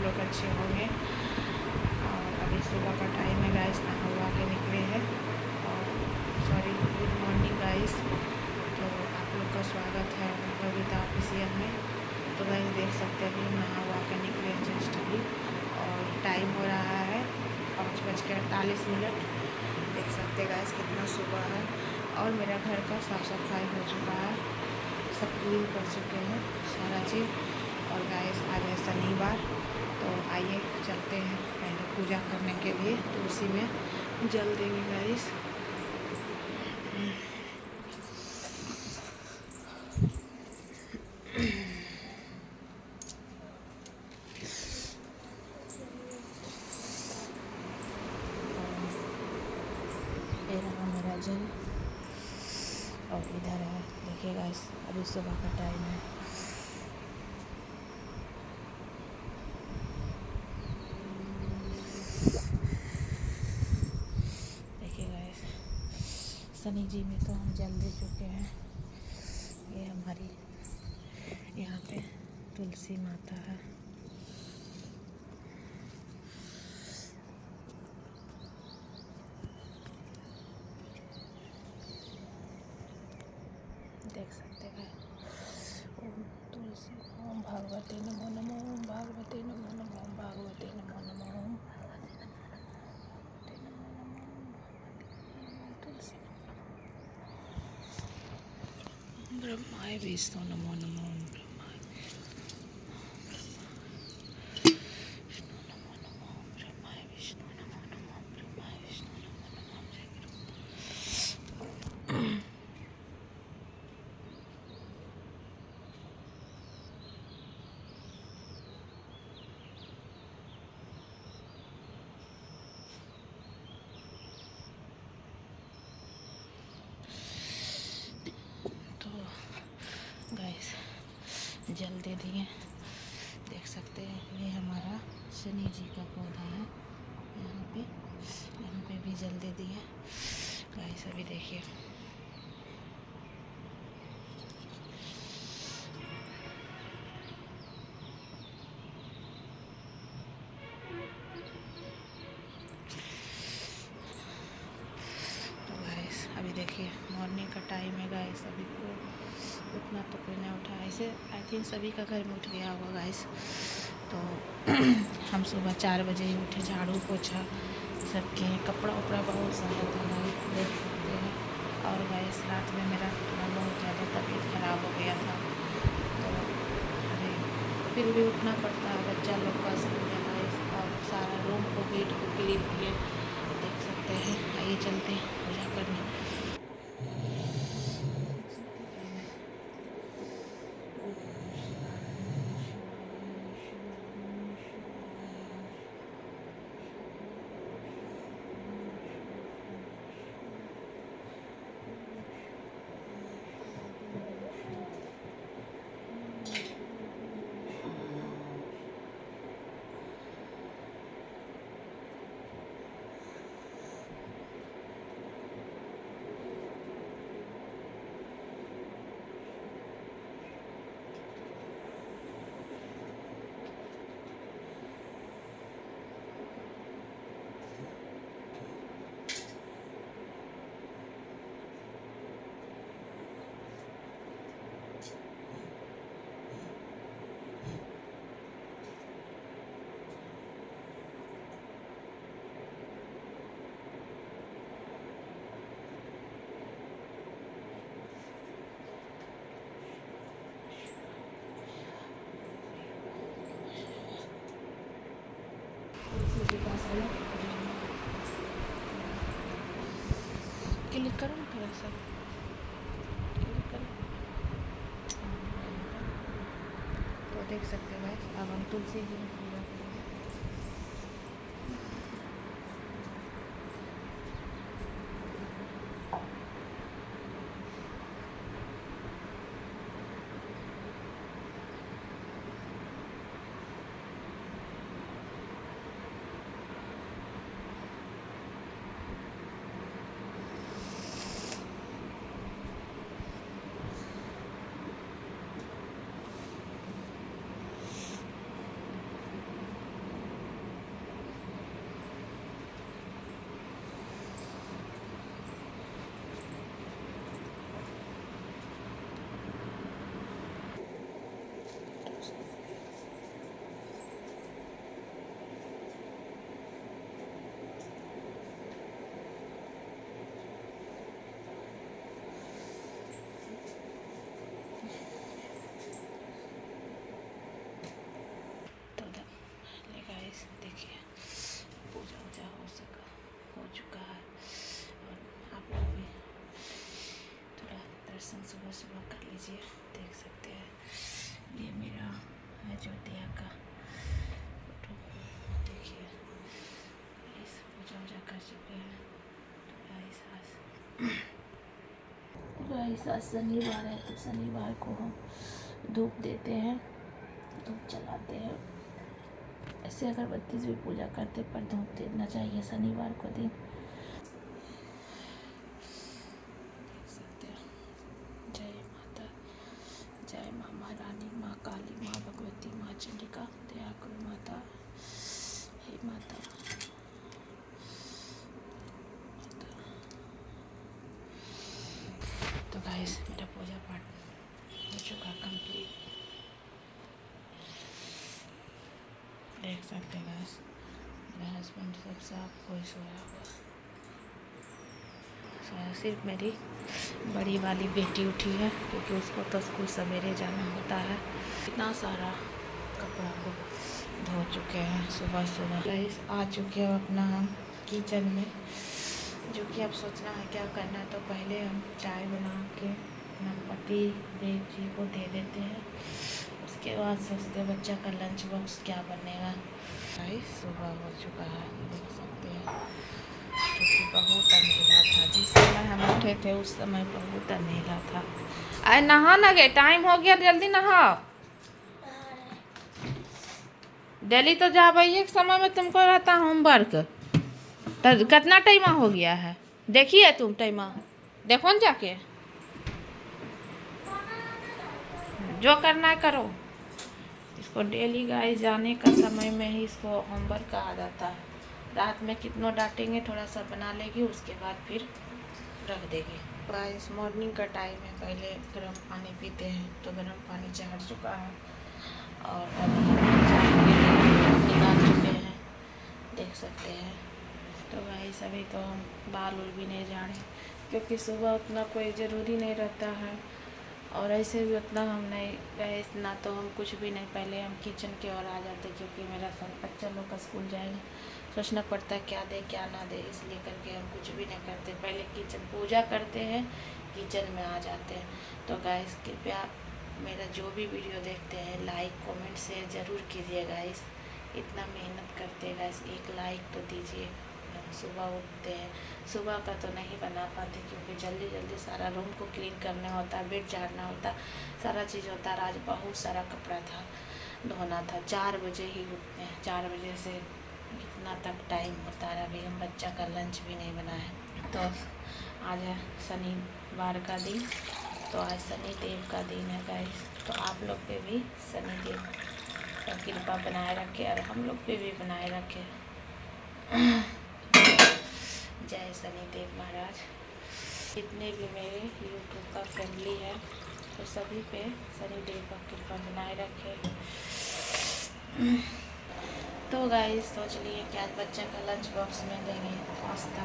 लोग अच्छे होंगे। और अभी सुबह का टाइम है गाइस, नहा हुआ के निकले हैं। और सॉरी, गुड मॉर्निंग गाइस। तो आप लोग का स्वागत है बबीता ऑफिशियल में। तो गाइस देख सकते हैं अभी हम नहा हुआ के निकले जस्ट अभी, और टाइम हो रहा है 5:48। देख सकते हैं गाइस कितना सुबह है। और मेरा घर का साफ़ सफाई हो चुका है, सब क्लीन कर चुके हैं सारा चीज़। और गाइस आज है शनिवार, तो आइए चलते हैं पहले पूजा करने के लिए, तो उसी में जल देंगे गाइस। ये रहा मेरा जल, और इधर है देखिए गाइस, अभी सुबह का टाइम है। देखिए गाइस, शनि जी में तो हम जल दे चुके हैं। ये हमारी यहाँ पे तुलसी माता है। देख सकते हैं ओम तुलसी, ओम भगवते नमो नमो, ओम भगवते नमो नमो, ओम भगवते नमो नमो, ओम भगवते नमो नमो, ओम तुलसी ब्रह्माय विष्णु नमो नमो, ओम ब्रह्माय विष्णु नमो नमो, ओम ब्रह्माय विष्णु नमो नमो, ओम ब्रह्माय विष्णु नमो नमो, जय गुरु। तो गाइस जल दे दिए, देख सकते हैं ये हमारा शनि जी का पौधा है। यहाँ पे भी जल दे दिए गाइस। अभी देखिए तो गाइस, अभी देखिए मॉर्निंग का टाइम है गाइस। अभी को उतना तो कोई नहीं उठा, ऐसे आई थिंक सभी का घर में उठ गया होगा गाइस। तो हम सुबह 4 बजे ही उठे, झाड़ू पोछा सब किए, कपड़ा उपड़ा बहुत सारा था गाइस, देख सकते हैं। और गाइस रात में मेरा थोड़ा बहुत ज़्यादा तबीयत ख़राब हो गया था, तो अरे फिर भी उठना पड़ता है, बच्चा लोग का स्कूल है गाइस। और सारा रूम को गेट को क्लीन किए, देख सकते हैं। आइए चलते हैं पूजा करने। क्लिक करो ना थोड़ा सा, क्लिक करो। तो देख सकते हैं गाइस, अब हम तुलसी जी में पूजा करेंगे। लीजिए, देख सकते हैं ये मेरा अयोध्या का फोटो। देखिए इस पूजा वूजा कर चुके हैं। गाइस आज शनिवार है तो शनिवार को हम धूप देते हैं, धूप जलाते हैं। ऐसे अगरबत्ती से भी पूजा करते पर धूप देना चाहिए शनिवार को दिन। जय माता, जय माँ महारानी, माँ काली, माँ भगवती, माँ चंडिका, दया करो माता, हे माता। तो गाइस मेरा पूजा पाठ हो चुका कंप्लीट, देख सकते हैं गाइस। मेरा हस्बैंड सब साफ कोई सोया हुआ, सिर्फ मेरी बड़ी वाली बेटी उठी है क्योंकि उसको तो स्कूल सवेरे जाना होता है। इतना सारा कपड़ा को धो चुके हैं सुबह सुबह। गाइस आ चुके हैं अपना हम किचन में, जो कि अब सोचना है क्या करना है। तो पहले हम चाय बना के अपना पति देव जी को दे देते हैं, उसके बाद सोचते हैं बच्चा का लंच बॉक्स क्या बनेगा। गाइस सुबह हो चुका है, देख सकते हैं, क्योंकि बहुत अंधेरा था जिस समय हम उठे थे, उस समय बहुत अंधेरा था। अरे नहा ना गए, टाइम हो गया, जल्दी नहाओ। डेली तो जा भाई एक समय में तुमको रहता होमवर्क, तो कितना टाइम हो गया है देखिए तुम टाइम देखो न जाके, जो करना है करो। इसको डेली गाइस जाने का समय में ही इसको होमवर्क कहा जाता है। रात में कितना डांटेंगे, थोड़ा सा बना लेगी, उसके बाद फिर रख देगी। गाइस मॉर्निंग का टाइम है, पहले गर्म पानी पीते हैं, तो गर्म पानी चढ़ चुका है और अभी निकाल चुके हैं, देख सकते हैं। तो गाइस अभी तो हम बाल उल भी नहीं झाड़े क्योंकि सुबह उतना कोई ज़रूरी नहीं रहता है, और ऐसे भी उतना हम नहीं गए ना, तो हम कुछ भी नहीं, पहले हम किचन की ओर आ जाते क्योंकि मेरा सब बच्चा लोग का स्कूल जाएगा, सोचना पड़ता है क्या दे क्या ना दे, इसलिए करके हम कुछ भी नहीं करते, पहले किचन पूजा करते हैं, किचन में आ जाते हैं। तो गाइस कृपया मेरा जो भी वीडियो देखते हैं लाइक कमेंट शेयर ज़रूर कीजिए गाइस, इतना मेहनत करते हैं गाइस, एक लाइक तो दीजिए। सुबह उठते हैं, सुबह का तो नहीं बना पाते क्योंकि जल्दी जल्दी सारा रूम को क्लीन करना होता है, बेड झाड़ना होता, सारा चीज़ होता है। आज बहुत सारा कपड़ा था, धोना था। 4 बजे ही उठते हैं, 4 बजे से इतना तक टाइम होता है। अभी हम बच्चा का लंच भी नहीं बनाए। तो आज है शनिवार का दिन, तो आज शनि देव का दिन है गाइस, तो आप लोग पे भी शनि देव का कृपा बनाए रखे और हम लोग पे भी बनाए रखे। जय शनिदेव महाराज। जितने भी मेरे यूट्यूब का फैमिली है तो सभी पे शनिदेव का कृपा बनाए रखे। तो गाइस सोच लिए कि आज बच्चे का लंच बॉक्स में देंगे पास्ता,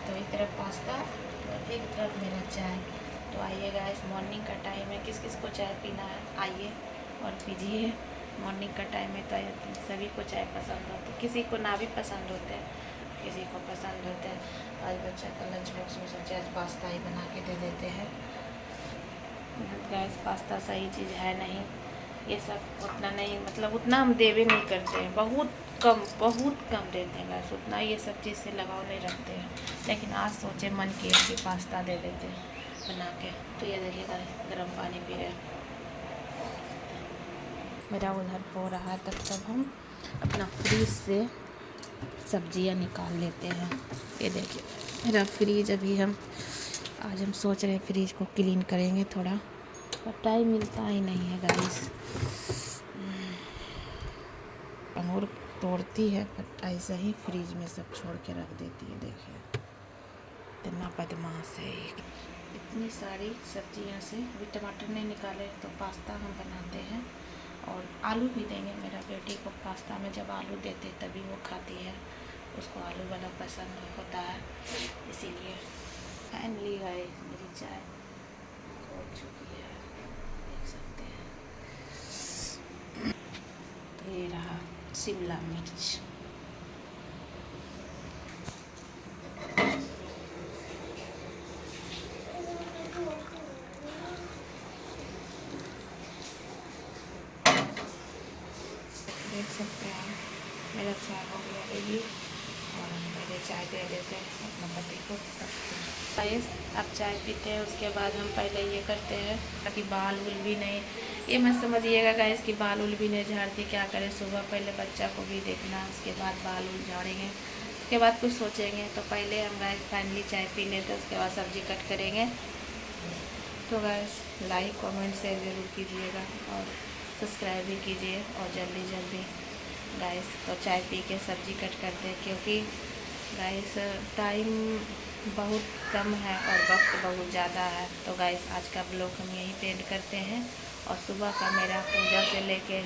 तो एक तरफ पास्ता और एक तरफ मेरा चाय। तो आइए गाइस, मॉर्निंग का टाइम है, किस किस को चाय पीना है आइए और पीजिए। मॉर्निंग का टाइम है तो सभी को चाय पसंद होती है, किसी को ना भी पसंद होते हैं, किसी को पसंद होते हैं। आज बच्चा का लंच बॉक्स में सोचे आज पास्ता ही बना के दे देते हैं। गैस पास्ता सही चीज़ है नहीं, ये सब उतना नहीं, मतलब उतना हम देवे नहीं करते हैं, बहुत कम देते हैं गैस, उतना ये सब चीज़ से लगाव नहीं रखते हैं। लेकिन आज सोचे मन किया कि पास्ता दे देते हैं बना के। तो ये देखिएगा गर्म पानी पी रहे हैं, मेरा उधर हो रहा है, तब तक हम अपना फ्रीज से सब्जियां निकाल लेते हैं। ये देखिए मेरा फ्रीज, अभी आज हम सोच रहे हैं फ्रीज को क्लीन करेंगे थोड़ा, पर टाइम मिलता ही नहीं है गाइस। अंगूर तोड़ती है पर ऐसा ही फ्रीज में सब छोड़ के रख देती है, देखिए इतना बदमाश है। इतनी सारी सब्जियां से अभी टमाटर नहीं निकाले तो पास्ता हम बनाते हैं, और आलू भी देंगे। मेरा बेटी को पास्ता में जब आलू देते तभी वो खाती है, उसको आलू वाला पसंद होता है, इसीलिए। फाइनली गाइस मेरी चाय हो चुकी है, देख सकते हैं। तो ये रहा शिमला मिर्च, सकते हैं मेरा चाय हो गया रेडी और हम पहले चाय दे देते हैं अपना पति को। गाइस अब चाय पीते हैं, उसके बाद हम पहले ये करते हैं ताकि बाल उल भी नहीं, ये मत समझिएगा गाइस कि बाल उल भी नहीं झाड़ती। क्या करें, सुबह पहले बच्चा को भी देखना, उसके बाद बाल उल झाड़ेंगे, उसके बाद कुछ सोचेंगे। तो पहले हम गाइस फाइनली चाय पी लेते हैं, उसके बाद सब्जी कट करेंगे। तो गाइस लाइक कमेंट शेयर ज़रूर कीजिएगा और सब्सक्राइब भी कीजिए और जल्दी जल्दी गाइस। तो चाय पी के सब्जी कट करते हैं क्योंकि गाइस टाइम बहुत कम है और वक्त बहुत ज़्यादा है। तो गाइस आज का ब्लॉग हम यहीं पे एंड करते हैं और सुबह का मेरा पूजा से लेके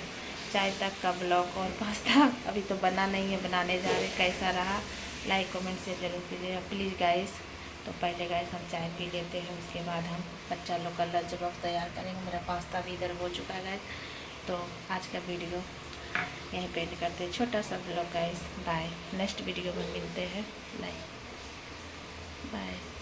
चाय तक का ब्लॉग और पास्ता अभी तो बना नहीं है, बनाने जा रहे। कैसा रहा लाइक कमेंट से ज़रूर कीजिएगा प्लीज़ गाइस। तो पहले गाइस हम चाय पी लेते हैं, उसके बाद हम बच्चा लोग का लंच बॉक्स तैयार करेंगे। मेरा पास्ता भी इधर हो चुका है गाइस। तो आज का वीडियो यहीं पे एंड करते हैं, छोटा सा blog guys. Bye, next video में मिलते हैं। Bye bye.